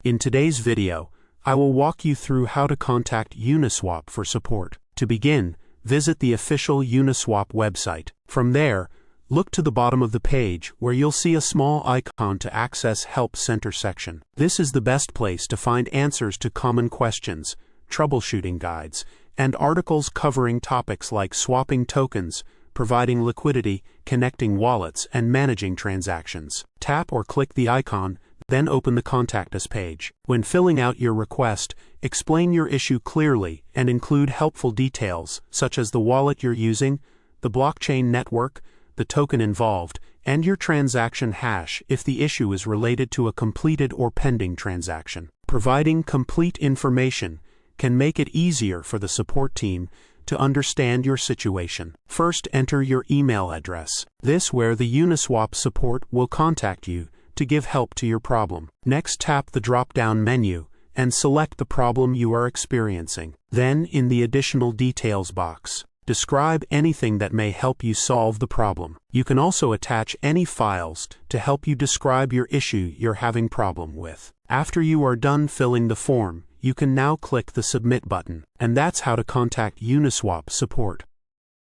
In today's video, I will walk you through how to contact Uniswap for support. To begin, visit the official Uniswap website. From there, look to the bottom of the page where you'll see a small icon to access Help Center section. This is the best place to find answers to common questions, troubleshooting guides, and articles covering topics like swapping tokens, providing liquidity, connecting wallets, and managing transactions. Tap or click the icon, then open the Contact Us page. When filling out your request, explain your issue clearly and include helpful details such as the wallet you're using, the blockchain network, the token involved, and your transaction hash if the issue is related to a completed or pending transaction. Providing complete information can make it easier for the support team to understand your situation. First, enter your email address. This is where the Uniswap support will contact you to give help to your problem. Next, tap the drop-down menu and select the problem you are experiencing. Then, in the Additional Details box, describe anything that may help you solve the problem. You can also attach any files to help you describe your issue you're having problem with. After you are done filling the form, you can now click the Submit button. And that's how to contact Uniswap support.